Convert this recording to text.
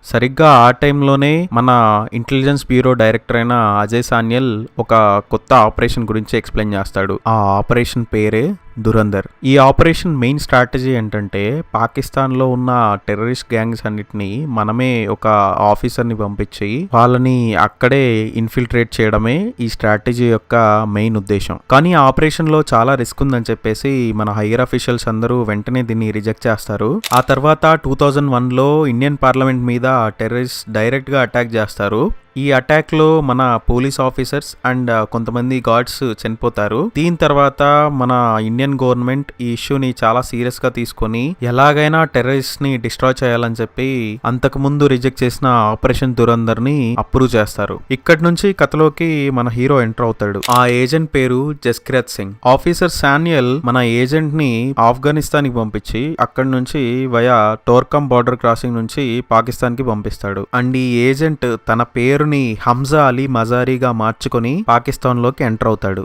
సరిగ్గా ఆ టైంలోనే మన ఇంటెలిజెన్స్ బ్యూరో డైరెక్టర్ అయిన అజయ్ సాన్యల్ ఒక కొత్త ఆపరేషన్ గురించి ఎక్స్ప్లెయిన్ చేస్తాడు. ఆ ఆపరేషన్ పేరే దురంధర్. ఈ ఆపరేషన్ మెయిన్ స్ట్రాటజీ ఏంటంటే పాకిస్తాన్లో ఉన్న టెర్రరిస్ట్ గ్యాంగ్స్ అన్నిటిని మనమే ఒక ఆఫీసర్ని పంపించి వాళ్ళని అక్కడే ఇన్ఫిల్ట్రేట్ చేయడమే ఈ స్ట్రాటజీ యొక్క మెయిన్ ఉద్దేశం. కానీ ఆ ఆపరేషన్లో చాలా రిస్క్ ఉందని చెప్పేసి మన హైయర్ అఫీషియల్స్ అందరూ వెంటనే దీన్ని రిజెక్ట్ చేస్తారు. ఆ తర్వాత 2001లో ఇండియన్ పార్లమెంట్ మీద టెర్రరిస్ట్ డైరెక్ట్గా అటాక్ చేస్తారు. ఈ అటాక్ లో మన పోలీస్ ఆఫీసర్స్ అండ్ కొంతమంది గార్డ్స్ చనిపోతారు. దీని తర్వాత మన ఇండియన్ గవర్నమెంట్ ఈ ఇష్యూని చాలా సీరియస్ గా తీసుకొని ఎలాగైనా టెర్రరిస్ట్ ని డిస్ట్రాయ్ చేయాలని చెప్పి అంతకు ముందు రిజెక్ట్ చేసిన ఆపరేషన్ దురంధర్ ని అప్రూవ్ చేస్తారు. ఇక్కడి నుంచి కథలోకి మన హీరో ఎంటర్ అవుతాడు. ఆ ఏజెంట్ పేరు జస్కిరత్ సింగ్. ఆఫీసర్ సాన్యల్ మన ఏజెంట్ ని ఆఫ్ఘనిస్తాన్ కి పంపించి అక్కడి నుంచి వయా టోర్కమ్ బార్డర్ క్రాసింగ్ నుంచి పాకిస్తాన్ కి పంపిస్తాడు. అండ్ ఈ ఏజెంట్ తన పేరు హంజా అలీ మజారీగా మార్చుకొని పాకిస్తాన్ లోకి ఎంటర్ అవుతాడు.